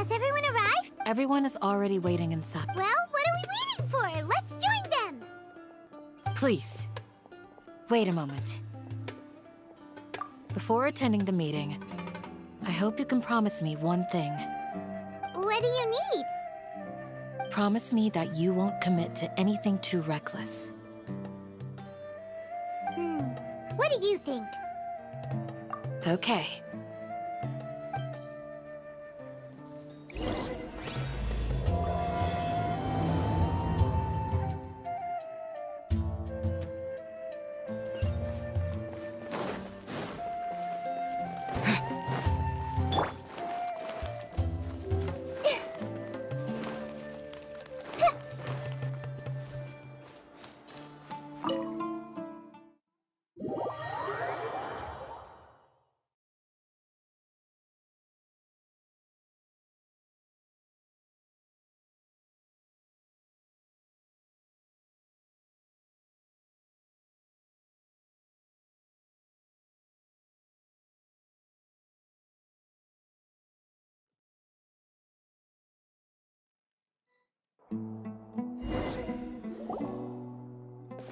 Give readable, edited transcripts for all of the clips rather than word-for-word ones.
Has everyone arrived? Everyone is already waiting inside. Well, what are we waiting for? Let's join them! Please, wait a moment. Before attending the meeting, I hope you can promise me one thing. What do you need? Promise me that you won't commit to anything too reckless. What do you think? Okay.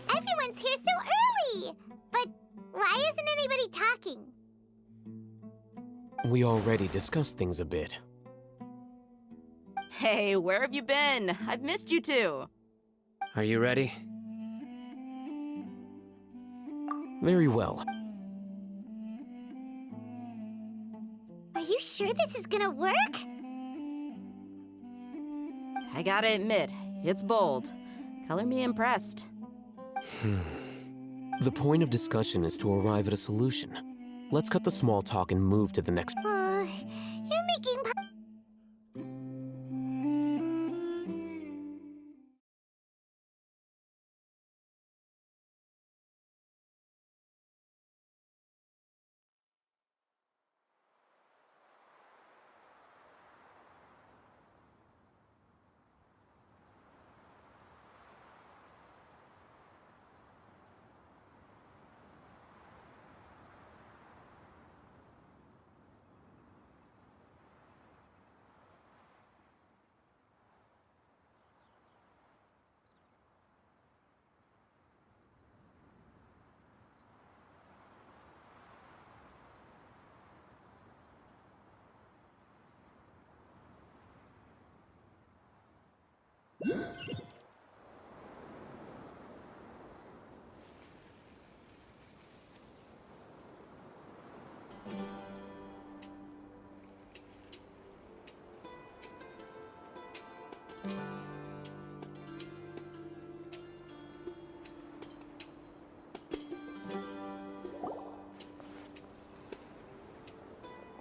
Everyone's here so early! But why isn't anybody talking? We already discussed things a bit. Hey, where have you been? I've missed you too. Are you ready? Very well. Are you sure this is gonna work? I gotta admit, it's bold. Color me impressed. The point of discussion is to arrive at a solution. Let's cut the small talk and move to the next. You're making...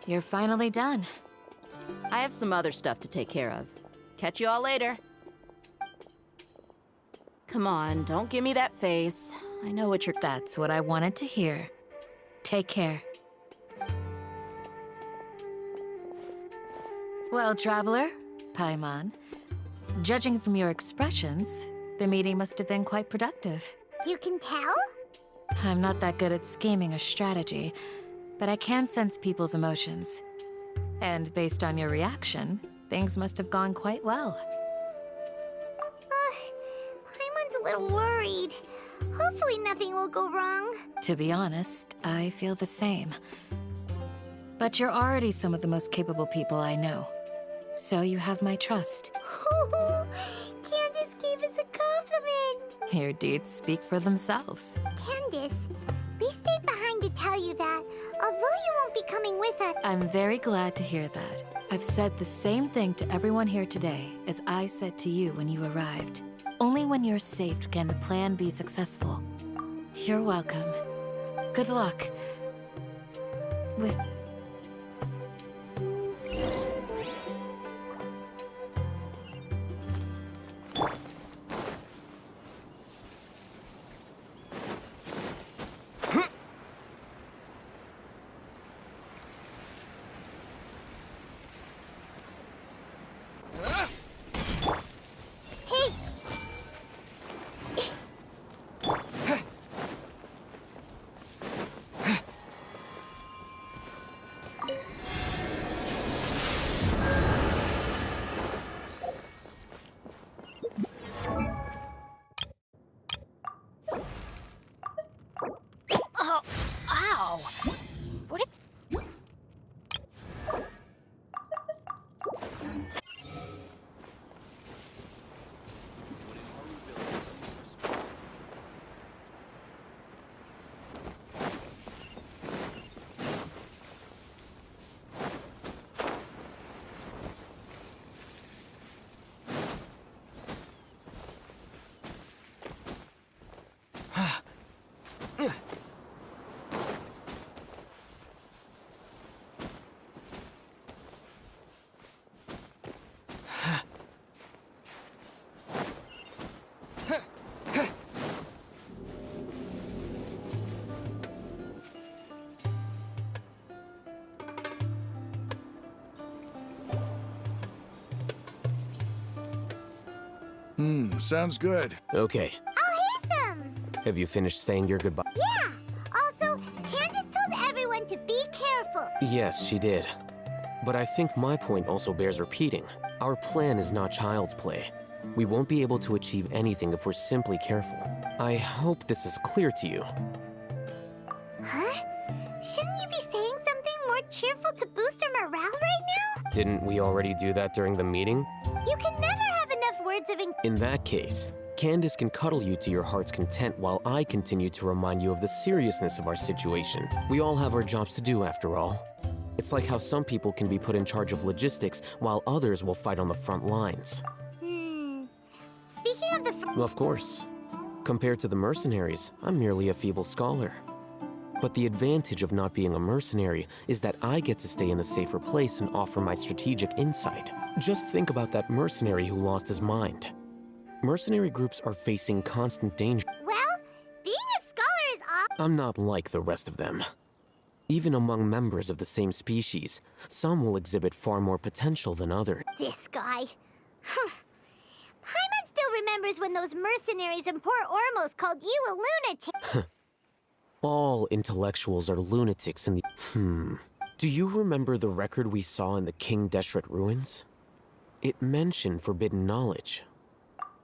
You're finally done. I have some other stuff to take care of. Catch you all later. Come on, don't give me that face. I know what you're... That's what I wanted to hear. Take care. Well, Traveler, Paimon, judging from your expressions, the meeting must have been quite productive. You can tell? I'm not that good at scheming or strategy, but I can sense people's emotions. And based on your reaction, things must have gone quite well. Paimon's a little worried. Hopefully nothing will go wrong. To be honest, I feel the same. But you're already some of the most capable people I know. So you have my trust. Candace gave us a compliment! Your deeds speak for themselves. Candace, we stayed behind to tell you that, although you won't be coming with us... I'm very glad to hear that. I've said the same thing to everyone here today as I said to you when you arrived. Only when you're safe can the plan be successful. You're welcome. Good luck. With... Sounds good. Okay, I'll hit them! have you finished saying your goodbye? Yeah! Also, Candace told everyone to be careful. Yes, she did. But I think my point also bears repeating. Our plan is not child's play. We won't be able to achieve anything if we're simply careful. I hope this is clear to you. Huh? Shouldn't you be saying something more cheerful to boost our morale right now? Didn't we already do that during the meeting? You can never have enough words of In that case, Candace can cuddle you to your heart's content while I continue to remind you of the seriousness of our situation. We all have our jobs to do, after all. It's like how some people can be put in charge of logistics while others will fight on the front lines. Speaking of the Of course. Compared to the mercenaries, I'm merely a feeble scholar. But the advantage of not being a mercenary is that I get to stay in a safer place and offer my strategic insight. Just think about that mercenary who lost his mind. Mercenary groups are facing constant danger. Well, being a scholar is all. I'm not like the rest of them. Even among members of the same species, some will exhibit far more potential than others. This guy. Paimon still remembers when those mercenaries in Port Ormos called you a lunatic. All intellectuals are lunatics in the... Do you remember the record we saw in the King Deshret ruins? It mentioned forbidden knowledge.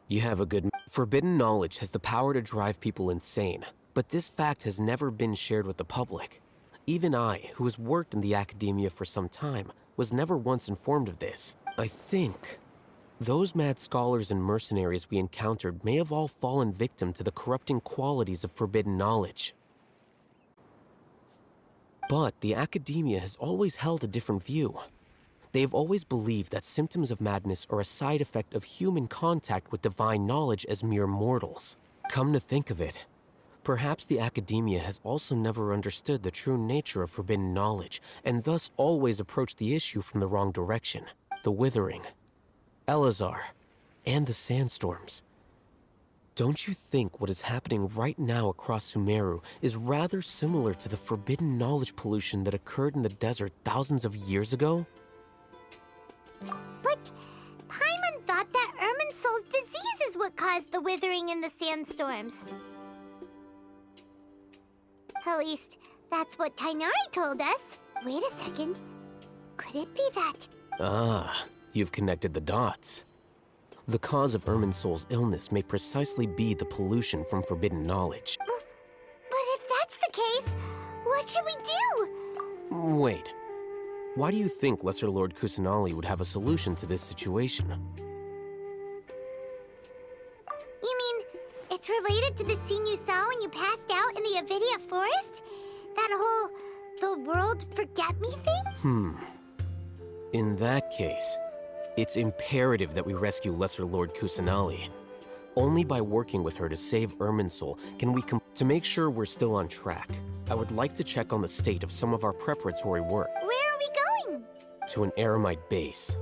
You have a good... Forbidden knowledge has the power to drive people insane, but this fact has never been shared with the public. Even I, who has worked in the academia for some time, was never once informed of this. I think those mad scholars and mercenaries we encountered may have all fallen victim to the corrupting qualities of forbidden knowledge. But the academia has always held a different view. They have always believed that symptoms of madness are a side effect of human contact with divine knowledge as mere mortals. Come to think of it, perhaps the academia has also never understood the true nature of forbidden knowledge, and thus always approached the issue from the wrong direction. The Withering, Elazar, and the Sandstorms. Don't you think what is happening right now across Sumeru is rather similar to the forbidden knowledge pollution that occurred in the desert thousands of years ago? But Paimon thought that Irminsul's disease is what caused the withering in the sandstorms. At least, that's what Tainari told us. Wait a second. Could it be that? Ah, you've connected the dots. The cause of Irminsul's illness may precisely be the pollution from forbidden knowledge. But if that's the case, what should we do? Wait. Why do you think Lesser Lord Kusanali would have a solution to this situation? You mean, it's related to the scene you saw when you passed out in the Avidia forest? That whole, the world forget me thing? In that case, it's imperative that we rescue Lesser Lord Kusanali. Only by working with her to save Irminsul can we to make sure we're still on track. I would like to check on the state of some of our preparatory work. Where are we going? To an Eremite base.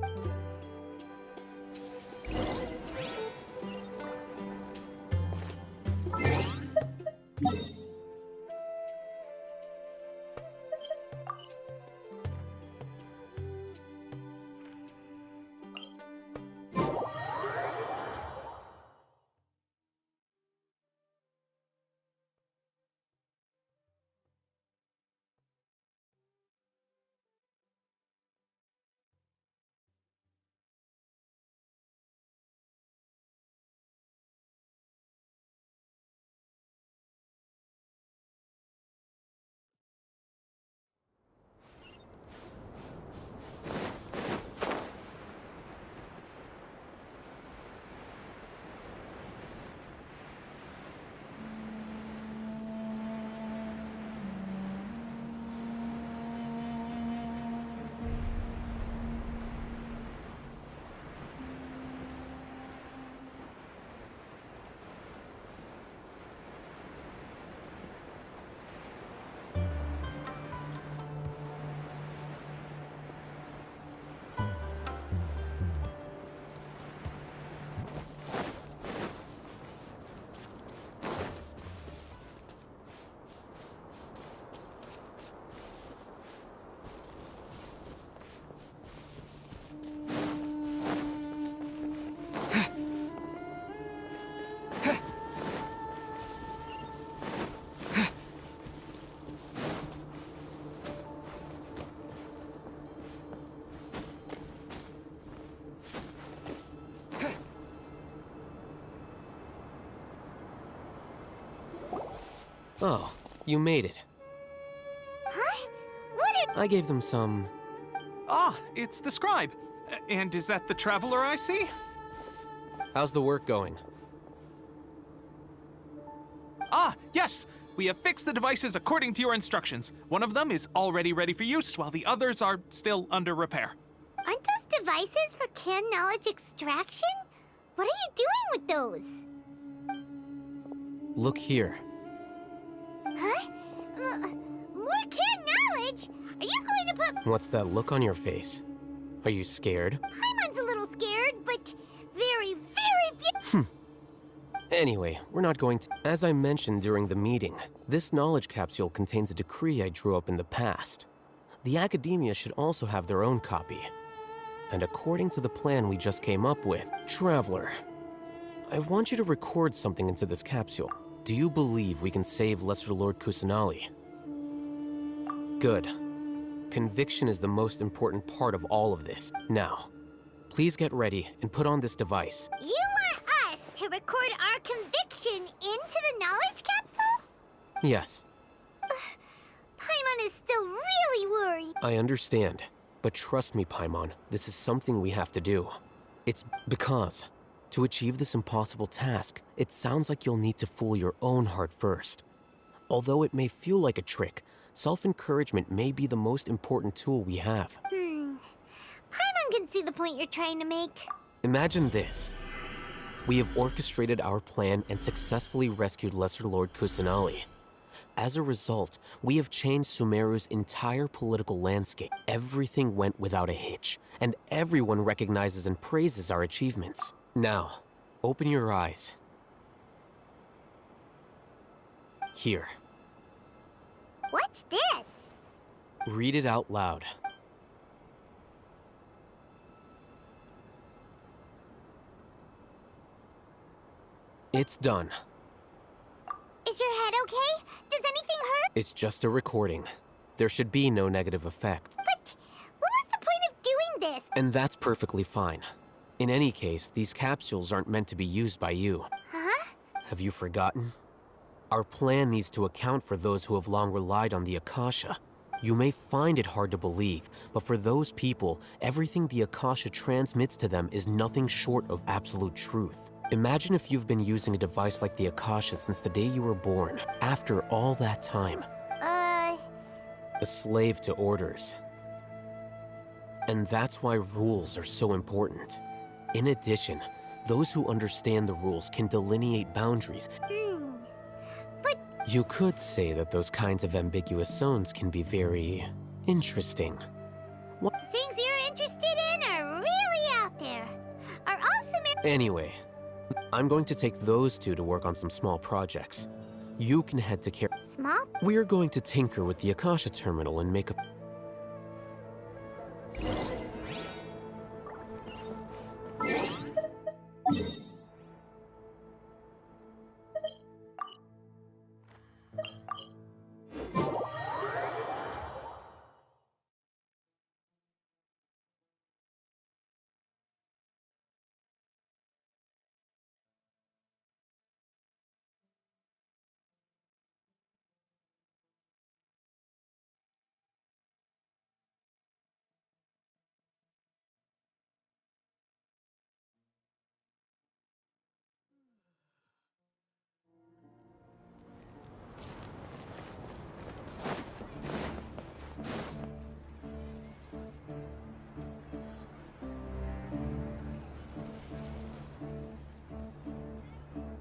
Oh, you made it. Huh? What are... I gave them some... Ah, it's the scribe. And is that the traveler I see? How's the work going? Ah, yes! We have fixed the devices according to your instructions. One of them is already ready for use, while the others are still under repair. Aren't those devices for canned knowledge extraction? What are you doing with those? Look here. Huh? More canned knowledge? Are you going to put... What's that look on your face? Are you scared? Paimon's a little scared, but very, very... Anyway, we're not going to... As I mentioned during the meeting, this knowledge capsule contains a decree I drew up in the past. The academia should also have their own copy. And according to the plan we just came up with, Traveler, I want you to record something into this capsule. Do you believe we can save Lesser Lord Kusanali? Good. Conviction is the most important part of all of this. Now, please get ready and put on this device. You want us to record our conviction into the knowledge capsule? Yes, Paimon is still really worried. I understand. But trust me, Paimon, this is something we have to do. It's because, to achieve this impossible task, it sounds like you'll need to fool your own heart first. Although it may feel like a trick, self-encouragement may be the most important tool we have. Paimon can see the point you're trying to make. Imagine this. We have orchestrated our plan and successfully rescued Lesser Lord Kusanali. As a result, we have changed Sumeru's entire political landscape. Everything went without a hitch, and everyone recognizes and praises our achievements. Now, open your eyes. Here. What's this? Read it out loud. It's done. Is your head okay? Does anything hurt? It's just a recording. There should be no negative effects. But what was the point of doing this? And that's perfectly fine. In any case, these capsules aren't meant to be used by you. Huh? Have you forgotten? Our plan needs to account for those who have long relied on the Akasha. You may find it hard to believe, but for those people, everything the Akasha transmits to them is nothing short of absolute truth. Imagine if you've been using a device like the Akasha since the day you were born. After all that time, a slave to orders. And that's why rules are so important. In addition, those who understand the rules can delineate boundaries. But You could say that those kinds of ambiguous zones can be very interesting. things you're interested in are really out there. Are all Anyway, I'm going to take those two to work on some small projects. You can head to care. small? We're going to tinker with the Akasha terminal and make a...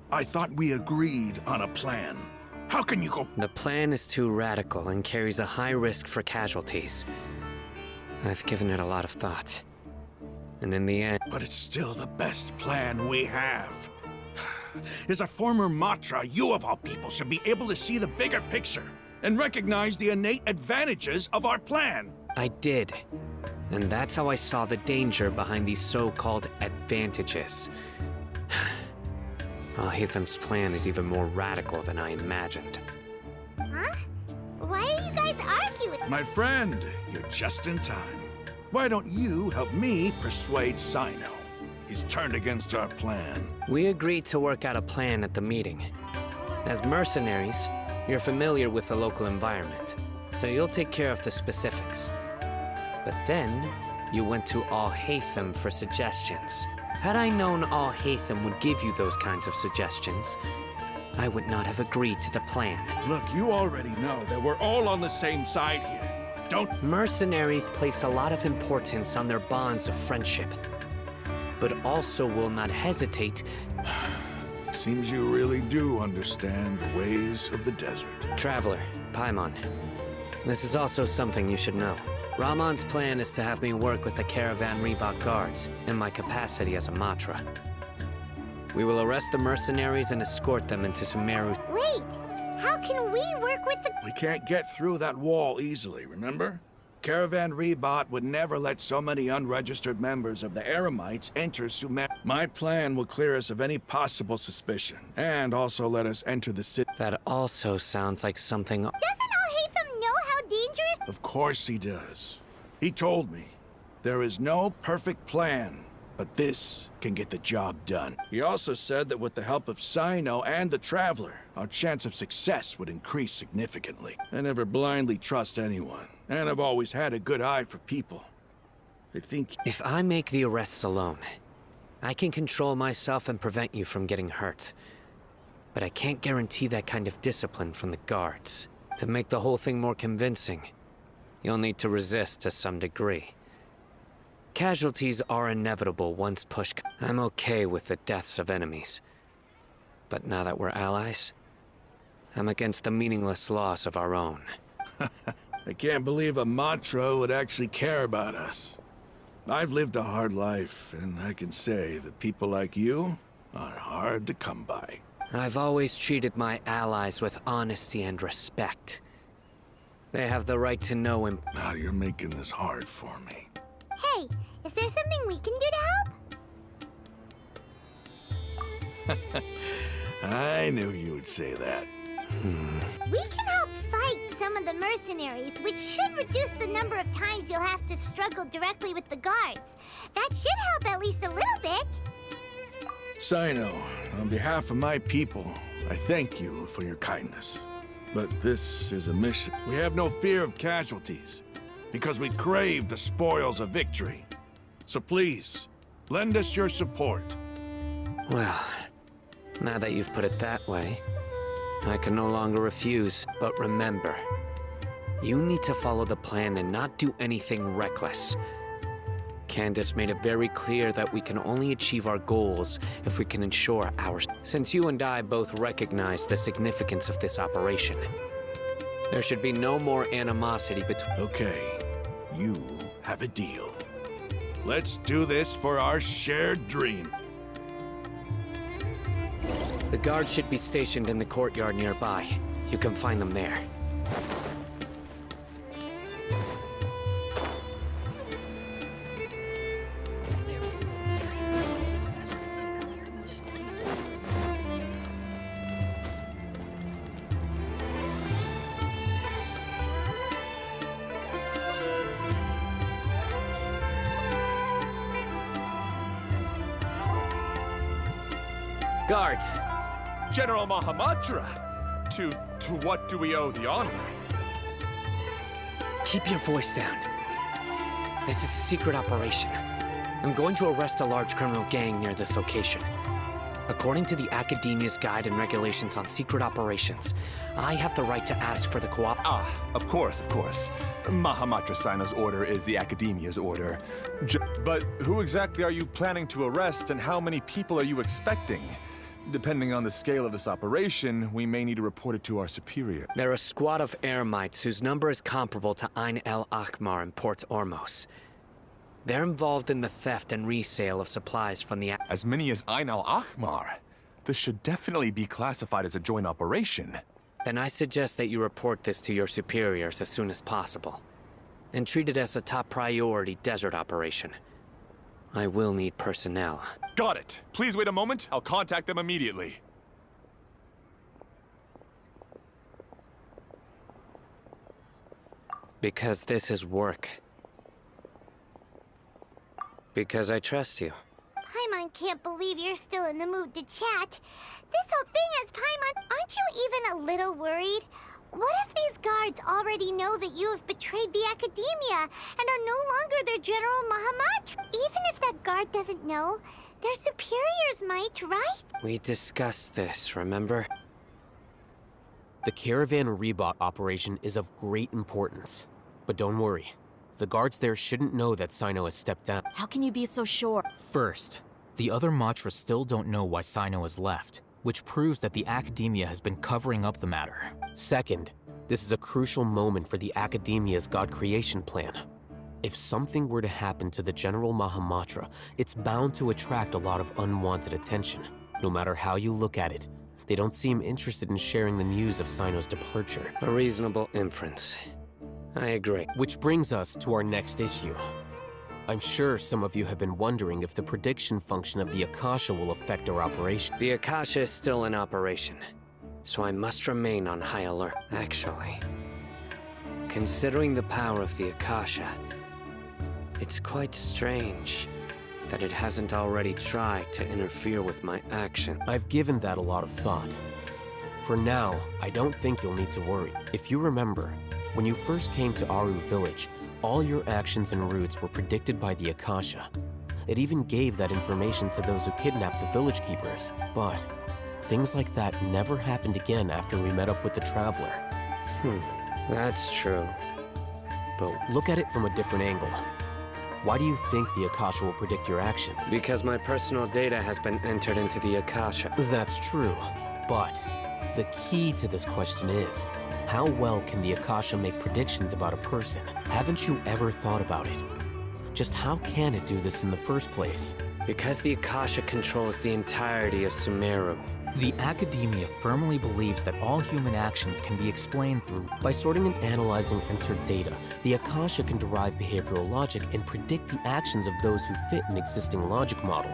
I thought we agreed on a plan. How can you go... The plan is too radical and carries a high risk for casualties. I've given it a lot of thought. And in the end... But it's still the best plan we have. As a former Matra, you of all people should be able to see the bigger picture and recognize the innate advantages of our plan. I did. And that's how I saw the danger behind these so-called advantages. Hitham's plan is even more radical than I imagined. Huh? Why are you guys arguing? My friend, you're just in time. Why don't you help me persuade Sino? He's turned against our plan. We agreed to work out a plan at the meeting. As mercenaries, You're familiar with the local environment, so you'll take care of the specifics. But then, you went to Al-Haytham for suggestions. Had I known Al-Haytham would give you those kinds of suggestions, I would not have agreed to the plan. Look, you already know that we're all on the same side here. Don't... Mercenaries place a lot of importance on their bonds of friendship, but also will not hesitate. Seems you really do understand the ways of the desert. Traveler, Paimon, this is also something you should know. Rahman's plan is to have me work with the Caravan Reebok guards in my capacity as a Matra. We will arrest the mercenaries and escort them into Sumeru. Wait, how can we work with the... We can't get through that wall easily, remember? Caravan Rebot would never let so many unregistered members of the Eremites enter Sumer. My plan will clear us of any possible suspicion, and also let us enter the city. That also sounds like something... Doesn't Al-Haytham know how dangerous... Of course he does. He told me, there is no perfect plan, but this can get the job done. He also said that with the help of Sino and the Traveler, our chance of success would increase significantly. I never blindly trust anyone, and I've always had a good eye for people. I think... If I make the arrests alone, I can control myself and prevent you from getting hurt. But I can't guarantee that kind of discipline from the guards. To make the whole thing more convincing, you'll need to resist to some degree. Casualties are inevitable once push. I'm okay with the deaths of enemies. But now that we're allies, I'm against the meaningless loss of our own. I can't believe a Matra would actually care about us. I've lived a hard life, and I can say that people like you are hard to come by. I've always treated my allies with honesty and respect. They have the right to know him. Now you're making this hard for me. Hey, is there something we can do to help? I knew you would say that. We can help fight some of the mercenaries, which should reduce the number of times you'll have to struggle directly with the guards. That should help at least a little bit. Sino, on behalf of my people, I thank you for your kindness. But this is a mission. We have no fear of casualties, because we crave the spoils of victory. So please, lend us your support. Well, now that you've put it that way, I can no longer refuse. But remember, you need to follow the plan and not do anything reckless. Candace made it very clear that we can only achieve our goals if we can ensure ours. Since you and I both recognize the significance of this operation, there should be no more animosity between... Okay, you have a deal. Let's do this for our shared dream. The guards should be stationed in the courtyard nearby. You can find them there. Guards! General Mahamatra! To what do we owe the honor? Keep your voice down. This is a secret operation. I'm going to arrest a large criminal gang near this location. According to the Academia's Guide and Regulations on Secret Operations, I have the right to ask for the Of course. Mahamatra Sino's order is the Academia's order. But who exactly are you planning to arrest, and how many people are you expecting? Depending on the scale of this operation, we may need to report it to our superior. They're a squad of Eremites whose number is comparable to Ain el Akhmar in Port Ormos. They're involved in the theft and resale of supplies from the... As many as Ain al-Akhmar? This should definitely be classified as a joint operation. Then I suggest that you report this to your superiors as soon as possible, and treat it as a top priority desert operation. I will need personnel. Got it. Please wait a moment. I'll contact them immediately. Because this is work. Because I trust you. Paimon can't believe you're still in the mood to chat. This whole thing has Paimon. Aren't you even a little worried? What if these guards already know that you have betrayed the Academia and are no longer their General Mahamatra? Even if that guard doesn't know, their superiors might, right? We discussed this, remember? The Caravan Rebot operation is of great importance. But don't worry, the guards there shouldn't know that Sino has stepped down. How can you be so sure? First, the other Matra still don't know why Sino has left, which proves that the Academia has been covering up the matter. Second, this is a crucial moment for the Academia's God creation plan. If something were to happen to the General Mahamatra, it's bound to attract a lot of unwanted attention. No matter how you look at it, they don't seem interested in sharing the news of Sino's departure. A reasonable inference. I agree. Which brings us to our next issue. I'm sure some of you have been wondering if the prediction function of the Akasha will affect our operation. The Akasha is still in operation, so I must remain on high alert. Actually, considering the power of the Akasha, it's quite strange that it hasn't already tried to interfere with my action. I've given that a lot of thought. For now, I don't think you'll need to worry. If you remember, when you first came to Aru Village, all your actions and routes were predicted by the Akasha. It even gave that information to those who kidnapped the village keepers. But things like that never happened again after we met up with the Traveler. That's true. But look at it from a different angle. Why do you think the Akasha will predict your action? Because my personal data has been entered into the Akasha. That's true, but the key to this question is, how well can the Akasha make predictions about a person? Haven't you ever thought about it? Just how can it do this in the first place? Because the Akasha controls the entirety of Sumeru. The Academia firmly believes that all human actions can be explained through... By sorting and analyzing entered data, the Akasha can derive behavioral logic and predict the actions of those who fit an existing logic model.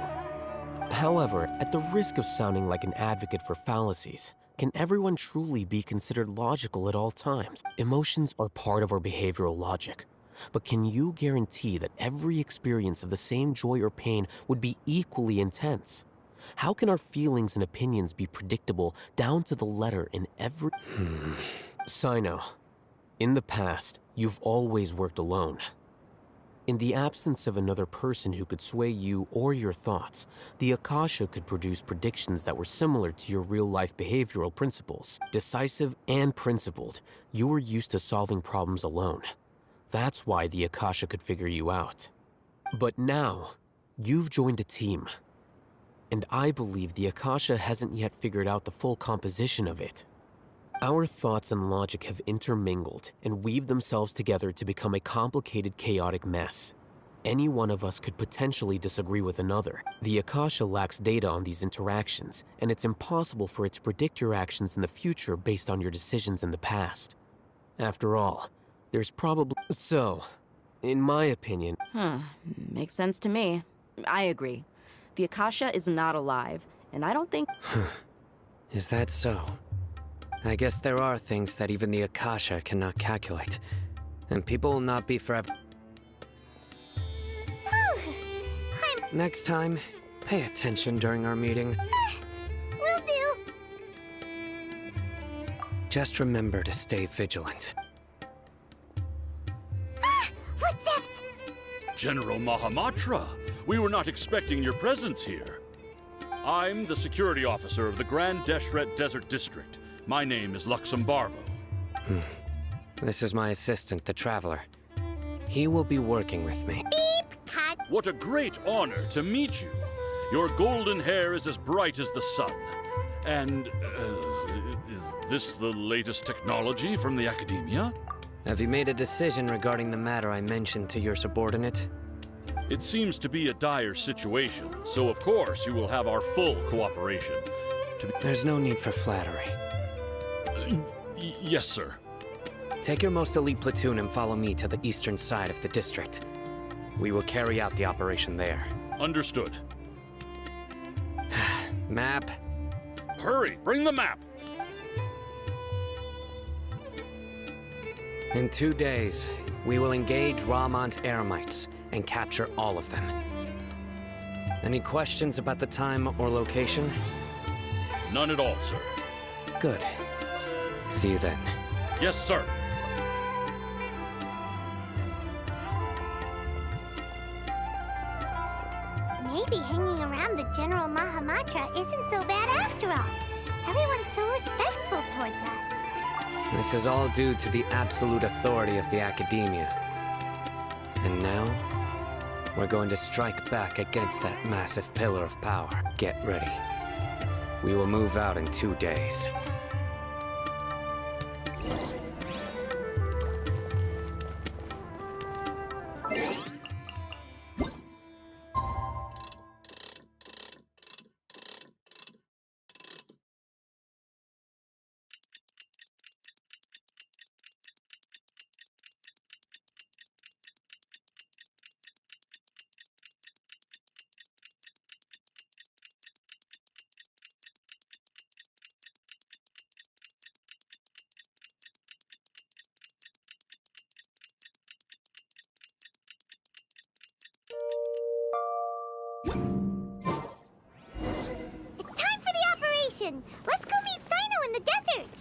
However, at the risk of sounding like an advocate for fallacies, can everyone truly be considered logical at all times? Emotions are part of our behavioral logic. But can you guarantee that every experience of the same joy or pain would be equally intense? How can our feelings and opinions be predictable down to the letter in every... Sino, in the past, you've always worked alone. In the absence of another person who could sway you or your thoughts, the Akasha could produce predictions that were similar to your real-life behavioral principles. Decisive and principled, you were used to solving problems alone. That's why the Akasha could figure you out. But now, you've joined a team. And I believe the Akasha hasn't yet figured out the full composition of it. Our thoughts and logic have intermingled and weaved themselves together to become a complicated, chaotic mess. Any one of us could potentially disagree with another. The Akasha lacks data on these interactions, and it's impossible for it to predict your actions in the future based on your decisions in the past. After all, there's probably... So, in my opinion... Makes sense to me. I agree. The Akasha is not alive, and I don't think... Is that so? I guess there are things that even the Akasha cannot calculate. And people will not be forever... Next time, pay attention during our meetings. Will do. Just remember to stay vigilant. Footsteps! General Mahamatra, we were not expecting your presence here. I'm the security officer of the Grand Deshret Desert District. My name is Luxembarbo. This is my assistant, the Traveler. He will be working with me. Beep! Cut! What a great honor to meet you. Your golden hair is as bright as the sun. And, is this the latest technology from the Academia? Have you made a decision regarding the matter I mentioned to your subordinate? It seems to be a dire situation, so of course you will have our full cooperation. There's no need for flattery. Yes, sir. Take your most elite platoon and follow me to the eastern side of the district. We will carry out the operation there. Understood. Map. Hurry, bring the map! In 2 days, we will engage Rahman's Eremites and capture all of them. Any questions about the time or location? None at all, sir. Good. See you then. Yes, sir. Maybe hanging around the General Mahamatra isn't so bad after all. Everyone's so respectful towards us. This is all due to the absolute authority of the Academia. And now, we're going to strike back against that massive pillar of power. Get ready. We will move out in 2 days. It's time for the operation! Let's go meet Sino in the desert!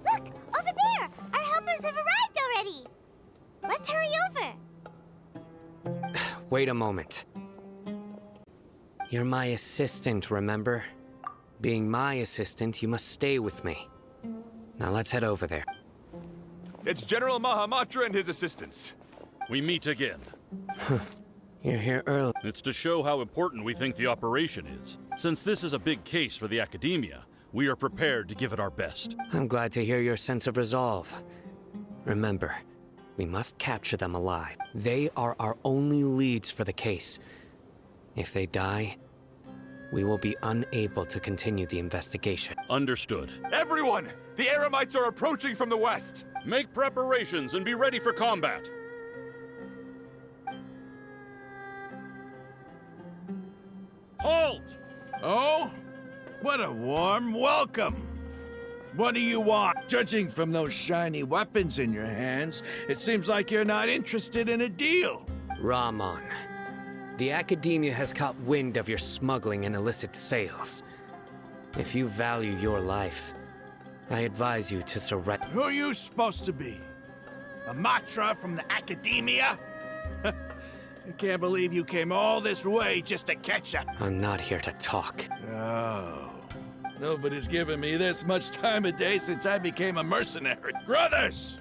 Look! Over there! Our helpers have arrived already! Let's hurry over! Wait a moment. You're my assistant, remember? Being my assistant, you must stay with me. Now let's head over there. It's General Mahamatra and his assistants. We meet again. You're here early. It's to show how important we think the operation is. Since this is a big case for the Academia, we are prepared to give it our best. I'm glad to hear your sense of resolve. Remember, we must capture them alive. They are our only leads for the case. If they die, we will be unable to continue the investigation. Understood. Everyone! The Eremites are approaching from the west! Make preparations and be ready for combat. Halt! Oh? What a warm welcome! What do you want? Judging from those shiny weapons in your hands, it seems like you're not interested in a deal. Rahman, the Academia has caught wind of your smuggling and illicit sales. If you value your life, I advise you to surrender. Who are you supposed to be? A Matra from the Academia? I can't believe you came all this way just to catch up. I'm not here to talk. Oh. Nobody's given me this much time of day since I became a mercenary. Brothers!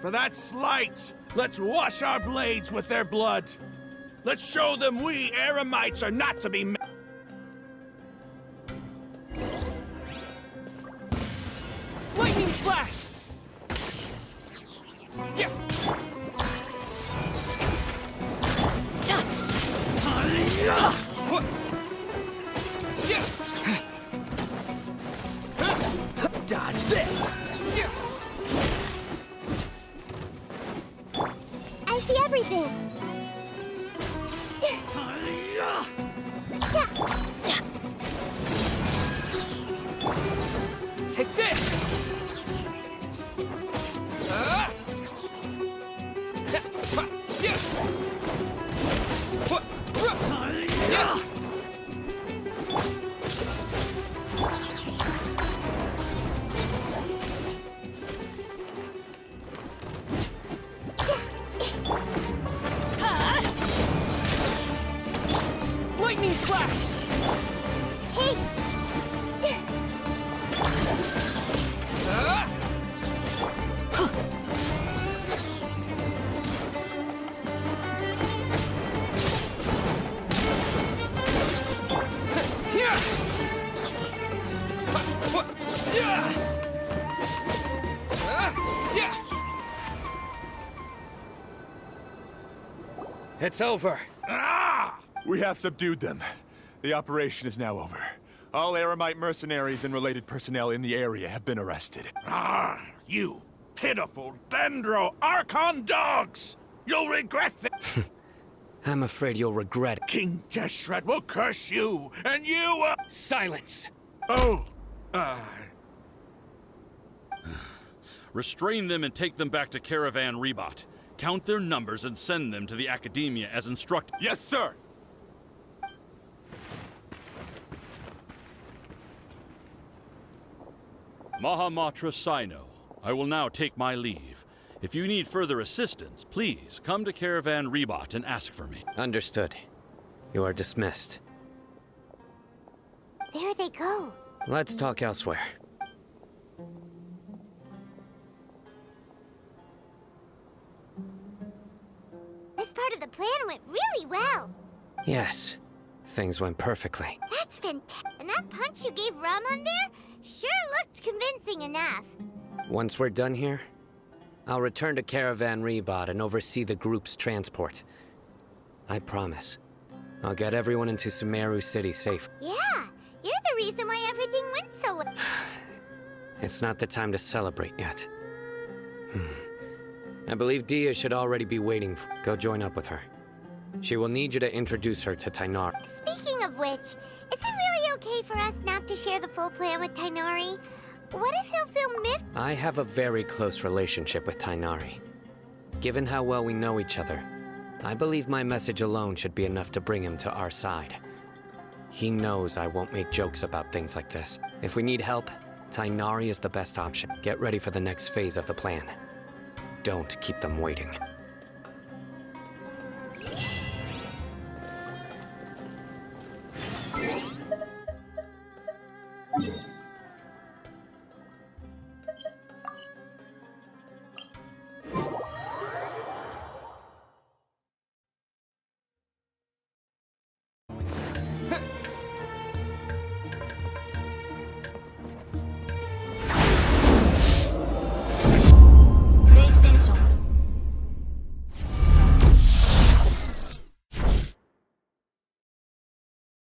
For that slight, let's wash our blades with their blood. Let's show them we Eremites are not to be Lightning flash! Yeah. Dodge this! I see everything! Take this! It's over. We have subdued them. The operation is now over. All Aramite mercenaries and related personnel in the area have been arrested. You pitiful Dendro Archon dogs! You'll regret this! I'm afraid you'll regret it. King Deshret will curse you, and you, Silence! Oh! Restrain them and take them back to Caravan Rebot. Count their numbers and send them to the Academia as instructed. Yes, sir! Mahamatra Sino, I will now take my leave. If you need further assistance, please come to Caravan Rebot and ask for me. Understood. You are dismissed. There they go. Let's talk elsewhere. This part of the plan went really well. Yes, things went perfectly. That's fantastic. And that punch you gave Ramon there sure looked convincing enough. Once we're done here, I'll return to Caravan Rebot and oversee the group's transport. I promise. I'll get everyone into Sumeru City safe. Yeah, you're the reason why everything went so well. It's not the time to celebrate yet. I believe Dia should already be waiting. Go join up with her. She will need you to introduce her to Tainari. Speaking of which, is it really okay for us not to share the full plan with Tainari? What if he'll feel miffed? I have a very close relationship with Tainari. Given how well we know each other, I believe my message alone should be enough to bring him to our side. He knows I won't make jokes about things like this. If we need help, Tainari is the best option. Get ready for the next phase of the plan. Don't keep them waiting.